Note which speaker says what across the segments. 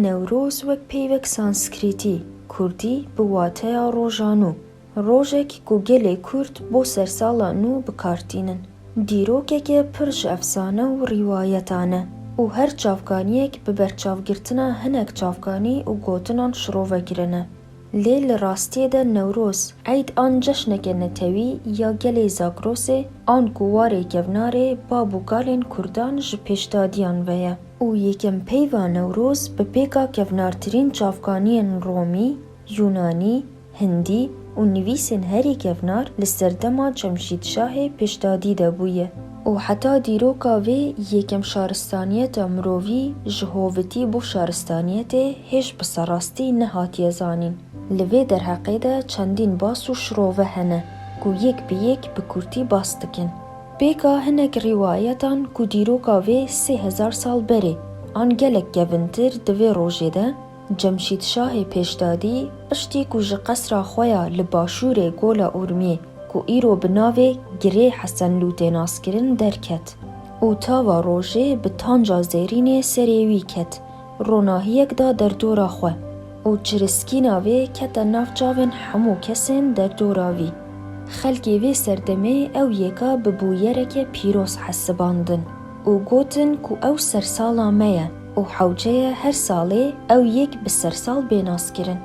Speaker 1: نەورۆز وەک پێیوەک سانسکریتی کوردی بواتەیە ڕۆژانو ڕۆژێک کو gelê Kurd بۆ سەرساڵا نو بکارتînin. Dîrokeke pir ji efsane û rîwayetane û her çavkaniyek bi berçavgirtina hinek çavkanî û gotinan şirovekirin e. Lê li rastiyê de Newroz eyd an ceşneke netewî ya gelê Zagrosê an ku warê kevnarê bab û galên Kurdan ji pêşdadiyan ve ye û yekem peyva Newroz bi pêka kevnartirîn çavkaniyên Romî, Yûnanî, Hindî û nivîsên herî kevnar li ser dema Cemşîdşahê pêşdadî de bûye û heta dîroka vê yekem şaristaniyeta mirovî ji hovitî bû şaristaniyetê hêj bi serrastî nehatiye zanîn. Li vê derheqê de çendîn bas û şirove hene ku yek bi yek bi Kurdî bas dikin. Pêka hinek rîwayetan ku dîroka vê 3000 sal berê an gelek kevintir di vê rojê de Cemşîdşahê pêşdadî piştî ku ji qesra xwe ya li başûrê Gola Urmiyê ku îro bi navê Girê Hesenlûtê naskirin derket û tava rojê bi tanca zêrînê serê wî ket, ronahiyek da derdora xwe û çiriskîna vê kete nav çavên hemû kesên derdora wî. Xelkê vê serdemê ew yêka bi bûyereke pîroz hesibandin û gotin ku ew sersala me ye û hewceyê her salê ew yek bi sersal bênaskirin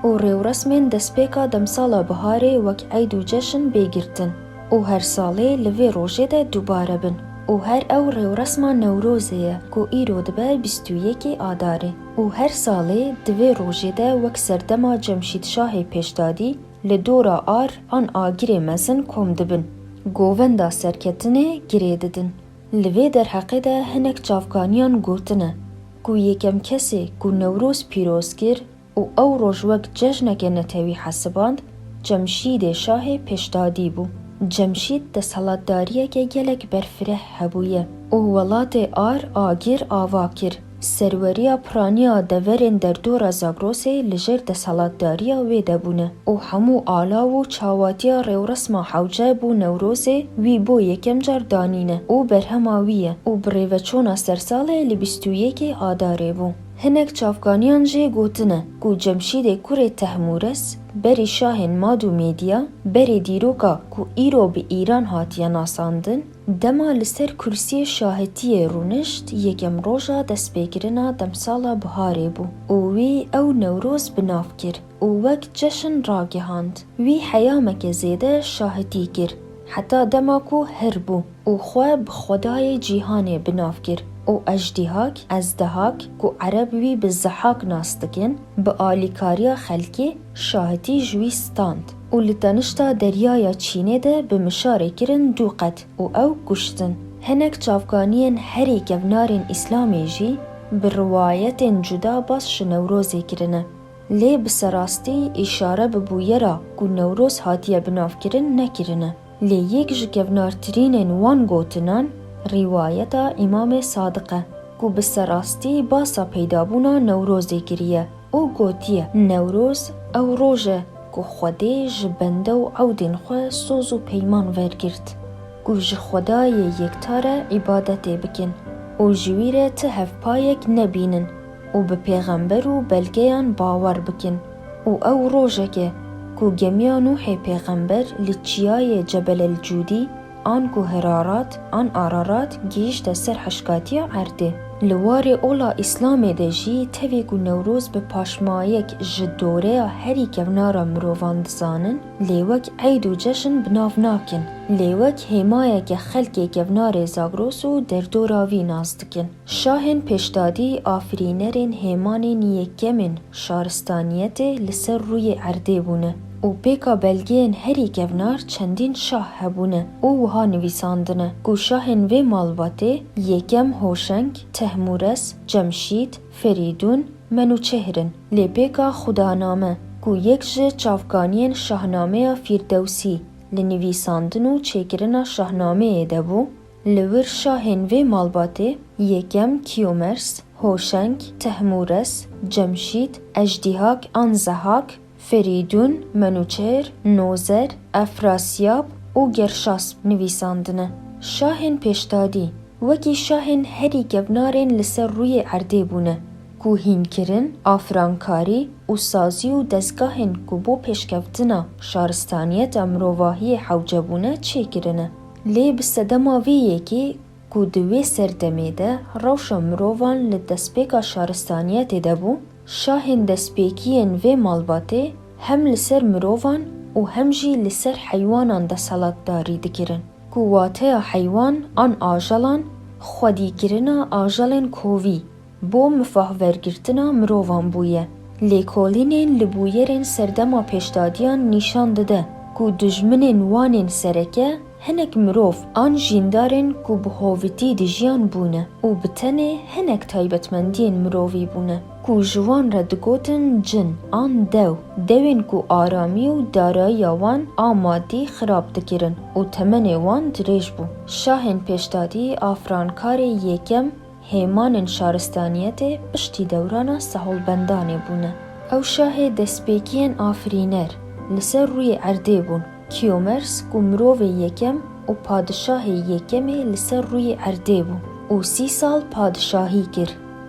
Speaker 1: û rêwresmên destpêka demsala biharê wek eyd û ceşn bêgirtin û her salê li vê rojê de dubare bin û her ew rêwresma Newrozê ye ku îro dibe 21 Adarê û her salê di vê rojê de wek serdema Cemşîdşahê pêşdadî li dora ar an agirê mezin kom dibin, govenda serketinê girê didin. Li vê derheqê de hinek çavkaniyan gotine ku yekem kesê ku Newroz pîroz kir û ew roj wek cejneke netewî hesiband, Cemşîdê Şahê pêşdadî bû. Cemşîd desalatdariyeke gelek berfireh hebûye û welatê ar agir ava kir. Serweriya piraniya deverên derdora Zagrosê li jêr desalatdariya wê de bûne û hemû alav û çawatiya rêwresma hewce bû Newrozê wî bô yekem car danîne û berhema wî ye û bi rêveçûna sersalê li 21 Adarê bû. Hinek çavkaniyan jê gotine ku Cemşîdê kurê Tehmûres berî şahên Mad û Mêdya berê dîroka ku îro bi Îran hatiye nasandin dema li ser kursiyê şahetiyê rûnişt yekem roja destpêkirina demsala biharê bû û wî ew Newroz bi nav kir û wek ceşn ragihand. Wî heyameke zêde şahetî kir heta dema ku hir bû û xwe bi xwedayê cîhanê bi nav kir û ejdîhak, ezdehak ku Ereb wî bi Zehak nas dikin bi alîkariya xelkê şahetî ji wî stand û li tenişta deryaya Çînê de bi mişarê kirin du qet û ew kuştin. Hinek çavkaniyên herî kevnarên Îslamê jî bi riwayetên cuda bas ji Newrozê kirine. Lê bi serrastî îşare bi bûyera ku Newroz hatiye binavkirin nekirine. Lê yek ji kevnartirînên wan gotinan rîwayeta İmamê Sadiq e ku bi serrastî basa peydabûna Newrozê kiriye û gotiye Newroz ew roj e ku Xwedê ji bende û ewdên xwe soz û peyman vergirt ku ji Xwedayê yektar e îbadetê bikin û ji wî re ti hevpayek nebînin û bi pêxember û belgeyan bawer bikin û ew rojeke ku gemiya Nûhê pêxember li çiyayê Cebel el Cûdî an ku Herarat an Ararat gihîşte ser heşkatiya Erdê. Li warê ola Îslamê de jî tevê ku Newroz bi paşmayek ji doreya herî kevnara mirovan dizanin lê wek eyd û ceşn bi nav nakin. Lê wek hêmayeke xelkê kevnarê Zagros û derdora wî nas dikin. Şahên pêşdadî afirînerên hêmanên yekemên şaristaniyetê li ser rûyê Erdê bûne û pêka belgeyên herî kevnar çendîn şah hebûne û wiha nivîsandine ku şahên vê malbatê yekem Hoşeng, Tehmûres, Cemşîd, Ferîdûn, Menûçehrin. Lê pêka Xudaname ku yek ji çavkaniyên Şahnameya Firdewsî li nivîsandin û çêkirina şahnameyê de bû, li wir şahên vê malbatê yekem Kiyomers, Hoşeng, Tehmûres, Cemşîd, Ejdîhak an Zehak, Ferîdûn, Menûçer, Nozer, Efrasyab û Gerşasp nivîsandine. Şahên pêşdadî wekî şahên herî kevnarên li ser rûyê Erdê bûne کو هینکرن، آفرانکاری و سازی و دزگاهن کو بو پیشکفتنا شارستانیت امروواهی حوجبونه چه کرنه. لی بسدما ویه که کو دوی سردمه ده روش مروان لدسپیکا شارستانیت دبو، شاهن دسپیکین و مالباته هم لسر مروان و هم جی لسر حیوانان ده سلط داری دکرن. کو واته حیوان آن آجالان خودی کرنا آجالن کووی بو مفاهورگرتنا مروان بویه. لیکولینین لبویرین سردما پیشدادیان نشان داده کو دجمنین وانین سرکه هنک مروف آن جیندارن کو بهویتی دجیان بونه و بتنه هنک تایبتمندین مرووی بونه کو جوان را دگوتن جن آن دوین کو آرامی و دارایی وان آمادی خراب دکرن و تمن وان دریج بو. شاهن پیشدادی آفرانکار یکم هیمان شارستانیت پشتی دورانا سهول بندانه بونه. او شاه دسپیکین آفرینر لسر روی عرده بون. کیومرس کو مروو یکم و پادشاه یکم لسر روی عرده بو و 30 سال پادشاهی کر.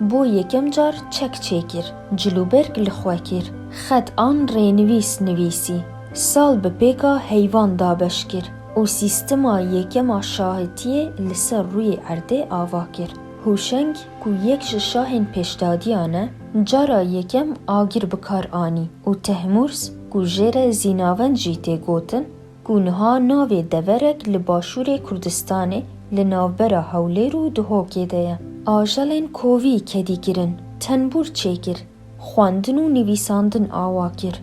Speaker 1: بو یکم جار چک چکر جلوبرگ لخوا کر. خط آن رینویس نویسی سال به پیکا حیوان دابش کر و سیستما یکم شاهدیه لسر روی عرده آوا کر. هوشنگ کو یک شاهن پیشدادیانه جارا یکم آگر بکار آنی و تهمورس کو جیر زیناون جیته گوتن کو نها ناوی دورک لباشور کردستانه لناوبرا هولیر و دهوکه ده. آجالین کووی کدی کرن، تنبور چیکر، خواندن و نویساندن آوا کر.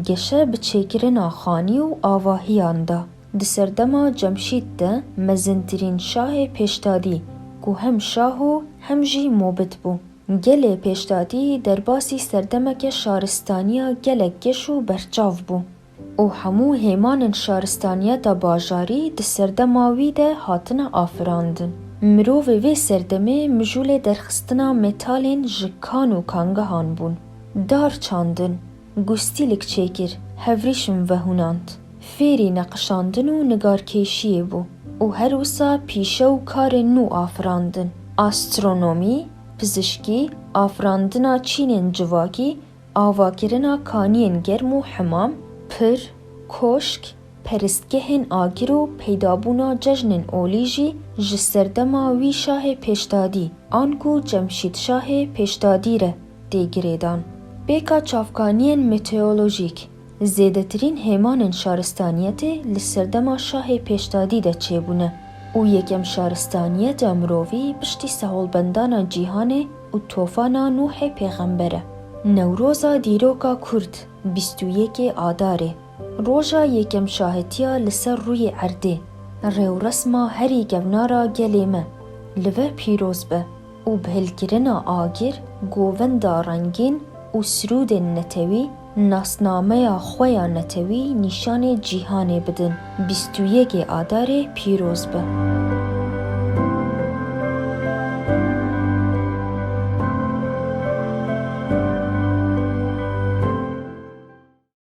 Speaker 1: گشه بچیکرن آخانی و آواهیان دا. دسردما جمشید ده مزنترین شاه پیشدادی کو هم شاه و هم جی موبت بو. گل پیشدادی در باسی سردمک شارستانیا گلک گشو برچاو بو. او همو هیمان شارستانیا دا باجاری دسردماوی ده هاتن آفراندن. مروو وی سردمه مجول درخستنا متالین جکان و کانگهان بون. دار چاندن، گستیلک چیکر، هفریشم وهوناند. فیری نقشاندن و نگارکیشیه بو. او هر وسا پیشه و کار نو آفراندن. آسترونومی، پزشکی، آفراندنا چینن جواکی، آواکرنا کانین گرم و حمام، پر، کوشک، پرستگهن آگر و پیدابونا ججنن اولیجی جسردما وی شاه پیشدادی آنکو جمشید شاه پیشدادی ره دیگریدان. بیکا چافکانین متئولوژیک زیدترین هیمان شارستانیت لسردما شاه پیشدادی ده چه بونه او یکم شارستانیت امروی پشتی سهول بندانا جیهانه و توفانا نوح پیغمبره. نوروزا دیروکا کرد 21 آداره روژا یکم شاهدیا لسر روی عرده ریو رسما هری گونارا گلیمه لوه پیروز به و بهلگرنا آگر گووندا رنگین و سرود نتوی ناسنامه خویا نتوی نشان جیهانه بدن 21 آدار پیروز به.